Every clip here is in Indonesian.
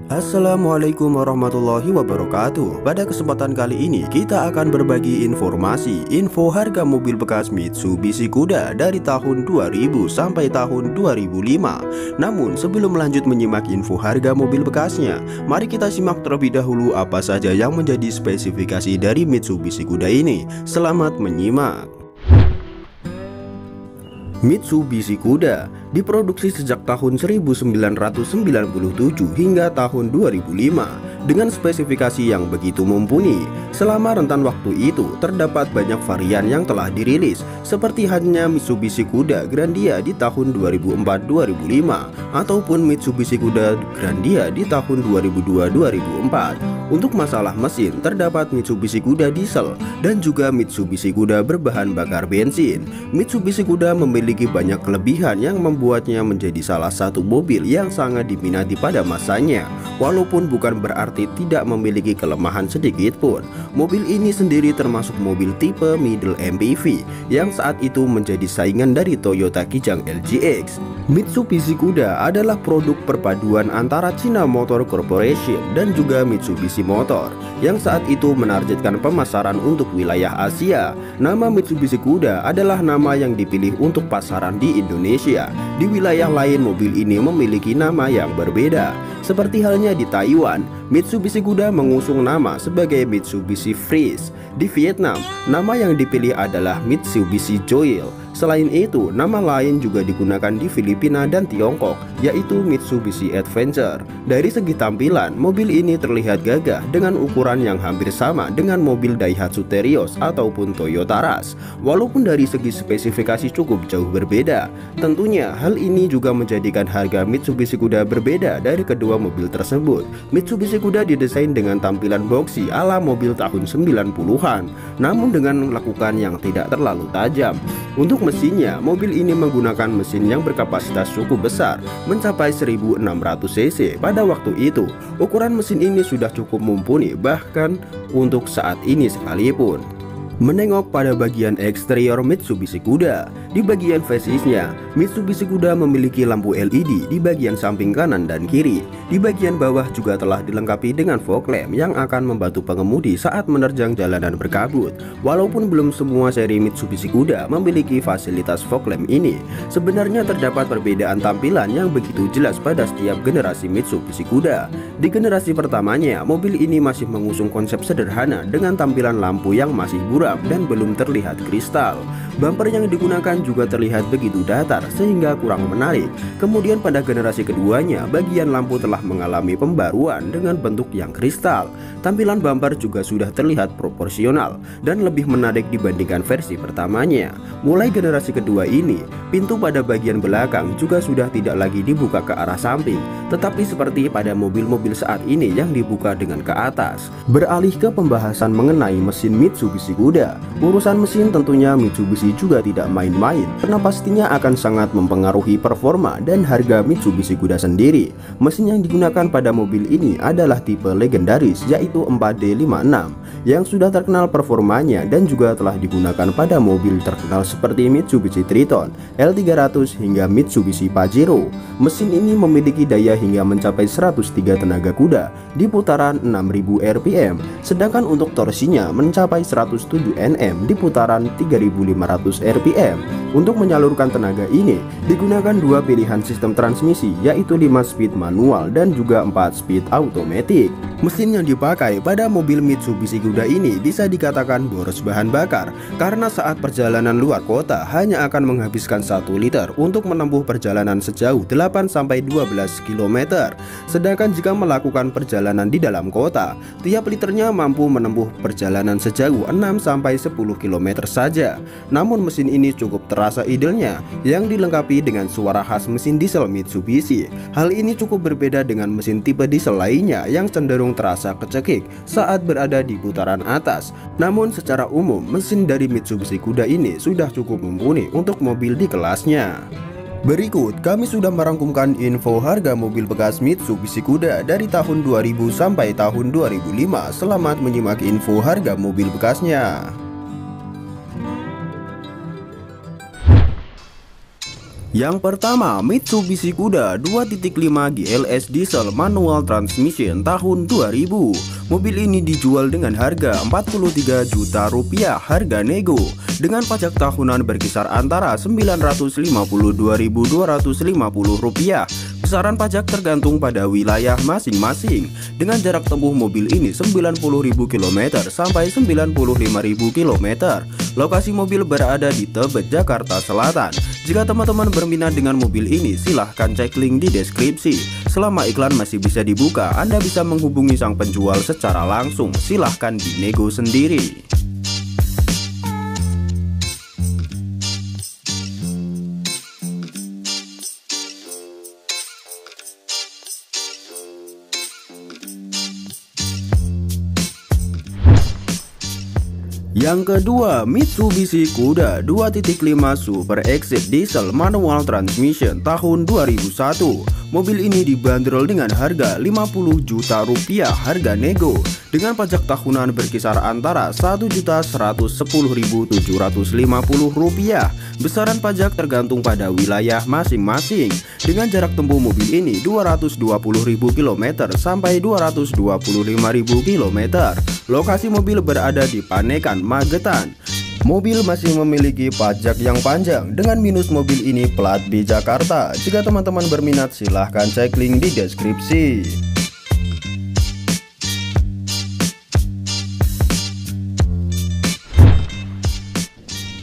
Assalamualaikum warahmatullahi wabarakatuh. Pada kesempatan kali ini kita akan berbagi info harga mobil bekas Mitsubishi Kuda dari tahun 2000 sampai tahun 2005. Namun sebelum lanjut menyimak info harga mobil bekasnya, mari kita simak terlebih dahulu apa saja yang menjadi spesifikasi dari Mitsubishi Kuda ini. Selamat menyimak. Mitsubishi Kuda diproduksi sejak tahun 1997 hingga tahun 2005 dengan spesifikasi yang begitu mumpuni. Selama rentan waktu itu terdapat banyak varian yang telah dirilis, seperti halnya Mitsubishi Kuda Grandia di tahun 2004-2005 ataupun Mitsubishi Kuda Grandia di tahun 2002-2004. Untuk masalah mesin, terdapat Mitsubishi Kuda diesel dan juga Mitsubishi Kuda berbahan bakar bensin. Mitsubishi Kuda memiliki banyak kelebihan yang membuatnya menjadi salah satu mobil yang sangat diminati pada masanya. Walaupun bukan berarti tidak memiliki kelemahan sedikit pun. Mobil ini sendiri termasuk mobil tipe middle MPV yang saat itu menjadi saingan dari Toyota Kijang LGX. Mitsubishi Kuda adalah produk perpaduan antara China Motor Corporation dan juga Mitsubishi Motor yang saat itu menargetkan pemasaran untuk wilayah Asia. Nama Mitsubishi Kuda adalah nama yang dipilih untuk pasaran di Indonesia. Di wilayah lain mobil ini memiliki nama yang berbeda. Seperti halnya di Taiwan, Mitsubishi Kuda mengusung nama sebagai Mitsubishi Freeze. Di Vietnam, nama yang dipilih adalah Mitsubishi Joil. Selain itu, nama lain juga digunakan di Filipina dan Tiongkok, yaitu Mitsubishi Adventure. Dari segi tampilan, mobil ini terlihat gagah dengan ukuran yang hampir sama dengan mobil Daihatsu Terios ataupun Toyota Rush. Walaupun dari segi spesifikasi cukup jauh berbeda, tentunya hal ini juga menjadikan harga Mitsubishi Kuda berbeda dari kedua mobil tersebut. Mitsubishi Kuda didesain dengan tampilan boxy ala mobil tahun 90-an, namun dengan lakukan yang tidak terlalu tajam. Untuk mesinnya, mobil ini menggunakan mesin yang berkapasitas cukup besar, mencapai 1600 cc pada waktu itu. Ukuran mesin ini sudah cukup mumpuni bahkan untuk saat ini sekalipun. Menengok pada bagian eksterior Mitsubishi Kuda, di bagian faciesnya, Mitsubishi Kuda memiliki lampu LED di bagian samping kanan dan kiri. Di bagian bawah juga telah dilengkapi dengan fog lamp yang akan membantu pengemudi saat menerjang jalanan berkabut. Walaupun belum semua seri Mitsubishi Kuda memiliki fasilitas fog lamp ini, sebenarnya terdapat perbedaan tampilan yang begitu jelas pada setiap generasi Mitsubishi Kuda. Di generasi pertamanya, mobil ini masih mengusung konsep sederhana dengan tampilan lampu yang masih buram dan belum terlihat kristal. Bumper yang digunakan juga terlihat begitu datar sehingga kurang menarik. Kemudian pada generasi keduanya, bagian lampu telah mengalami pembaruan dengan bentuk yang kristal. Tampilan bumper juga sudah terlihat proporsional dan lebih menarik dibandingkan versi pertamanya. Mulai generasi kedua ini, pintu pada bagian belakang juga sudah tidak lagi dibuka ke arah samping, tetapi seperti pada mobil-mobil saat ini yang dibuka dengan ke atas. Beralih ke pembahasan mengenai mesin Mitsubishi Kuda, urusan mesin tentunya Mitsubishi juga tidak main-main, karena pastinya akan sangat mempengaruhi performa dan harga Mitsubishi Kuda sendiri. Mesin yang digunakan pada mobil ini adalah tipe legendaris, yaitu 4D56 yang sudah terkenal performanya dan juga telah digunakan pada mobil terkenal seperti Mitsubishi Triton, L300 hingga Mitsubishi Pajero. Mesin ini memiliki daya hingga mencapai 103 tenaga kuda di putaran 6000 rpm, sedangkan untuk torsinya mencapai 107 Nm di putaran 3500 rpm. Untuk menyalurkan tenaga ini digunakan dua pilihan sistem transmisi, yaitu 5 speed manual dan juga 4 speed automatic. Mesin yang dipakai pada mobil Mitsubishi Kuda ini bisa dikatakan boros bahan bakar, karena saat perjalanan luar kota hanya akan menghabiskan 1 liter untuk menempuh perjalanan sejauh 8-12 km. Sedangkan jika melakukan perjalanan di dalam kota, tiap liternya mampu menempuh perjalanan sejauh 6-10 km saja. Namun mesin ini cukup terasa idilnya yang dilengkapi dengan suara khas mesin diesel Mitsubishi. Hal ini cukup berbeda dengan mesin tipe diesel lainnya yang cenderung terasa kecekik saat berada di putaran atas. Namun secara umum mesin dari Mitsubishi Kuda ini sudah cukup mumpuni untuk mobil di kelasnya. Berikut kami sudah merangkumkan info harga mobil bekas Mitsubishi Kuda dari tahun 2000 sampai tahun 2005. Selamat menyimak info harga mobil bekasnya. Yang pertama, Mitsubishi Kuda 2.5 GLS diesel manual transmission tahun 2000. Mobil ini dijual dengan harga 43 juta rupiah harga nego, dengan pajak tahunan berkisar antara 952.250 rupiah. Besaran pajak tergantung pada wilayah masing-masing. Dengan jarak tempuh mobil ini 90.000 km sampai 95.000 km. Lokasi mobil berada di Tebet, Jakarta Selatan. Jika teman-teman berminat dengan mobil ini, silahkan cek link di deskripsi. Selama iklan masih bisa dibuka, Anda bisa menghubungi sang penjual secara langsung. Silahkan dinego sendiri. Yang kedua, Mitsubishi Kuda 2.5 Super Exit diesel manual transmission tahun 2001. Mobil ini dibanderol dengan harga 50 juta rupiah harga nego, dengan pajak tahunan berkisar antara 1.110.750 rupiah. Besaran pajak tergantung pada wilayah masing-masing. Dengan jarak tempuh mobil ini 220.000 km sampai 225.000 km. Lokasi mobil berada di Panekan, Magetan. Mobil masih memiliki pajak yang panjang. Dengan minus mobil ini plat B Jakarta. Jika teman-teman berminat, silahkan cek link di deskripsi.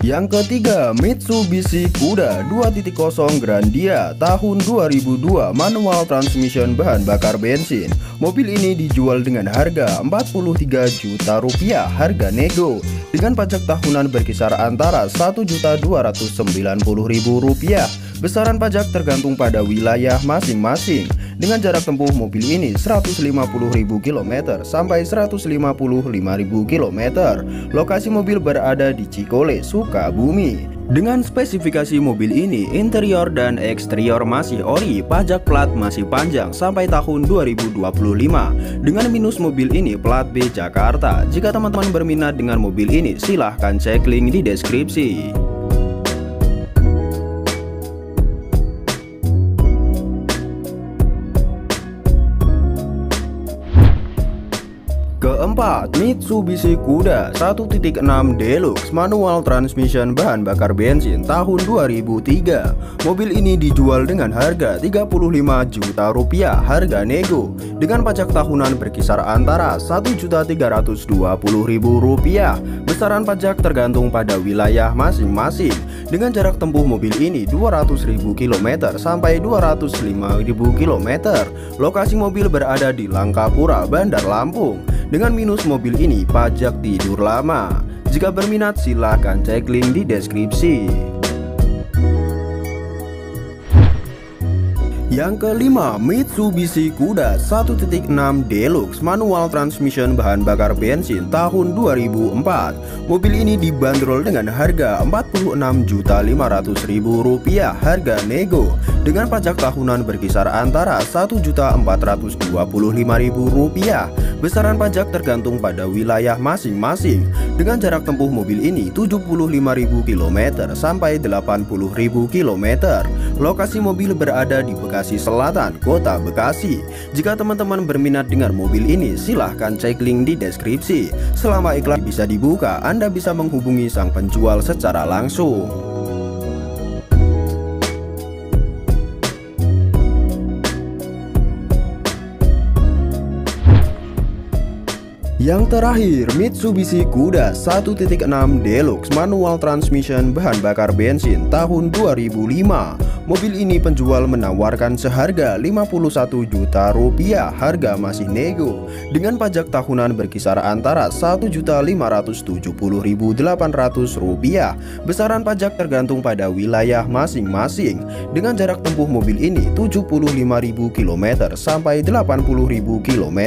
Yang ketiga, Mitsubishi Kuda 2.0 Grandia tahun 2002 manual transmission bahan bakar bensin. Mobil ini dijual dengan harga 43 juta rupiah harga nego, dengan pajak tahunan berkisar antara 1.290.000 rupiah. Besaran pajak tergantung pada wilayah masing-masing. Dengan jarak tempuh mobil ini 150.000 km sampai 155.000 km. Lokasi mobil berada di Cikole, Sukabumi. Dengan spesifikasi mobil ini, interior dan eksterior masih ori, pajak plat masih panjang sampai tahun 2025. Dengan minus mobil ini plat B Jakarta. Jika teman-teman berminat dengan mobil ini, silahkan cek link di deskripsi. Keempat, Mitsubishi Kuda 1.6 Deluxe manual transmission bahan bakar bensin tahun 2003. Mobil ini dijual dengan harga 35 juta rupiah harga nego, dengan pajak tahunan berkisar antara 1.320.000 rupiah. Besaran pajak tergantung pada wilayah masing-masing. Dengan jarak tempuh mobil ini 200.000 km sampai 205.000 km. Lokasi mobil berada di Langkapura, Bandar Lampung. Dengan minus mobil ini pajak tidur lama. Jika berminat, silahkan cek link di deskripsi. Yang kelima, Mitsubishi Kuda 1.6 Deluxe manual transmission bahan bakar bensin tahun 2004. Mobil ini dibanderol dengan harga 46.500.000 rupiah harga nego, dengan pajak tahunan berkisar antara 1.425.000 rupiah. Besaran pajak tergantung pada wilayah masing-masing. Dengan jarak tempuh mobil ini 75.000 km sampai 80.000 km. Lokasi mobil berada di Bekasi Selatan, Kota Bekasi. Jika teman-teman berminat dengan mobil ini, silahkan cek link di deskripsi. Selama iklan bisa dibuka, Anda bisa menghubungi sang penjual secara langsung. Yang terakhir, Mitsubishi Kuda 1.6 Deluxe manual transmission bahan bakar bensin tahun 2005. Mobil ini penjual menawarkan seharga 51 juta rupiah harga masih nego, dengan pajak tahunan berkisar antara 1.570.800 rupiah. Besaran pajak tergantung pada wilayah masing-masing. Dengan jarak tempuh mobil ini 75.000 km sampai 80.000 km.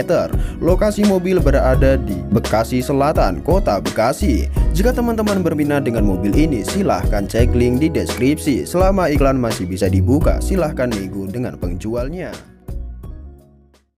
Lokasi mobil berada di Bekasi Selatan, Kota Bekasi. Jika teman-teman berminat dengan mobil ini, silahkan cek link di deskripsi. Selama iklan masih bisa dibuka, silahkan nego dengan penjualnya.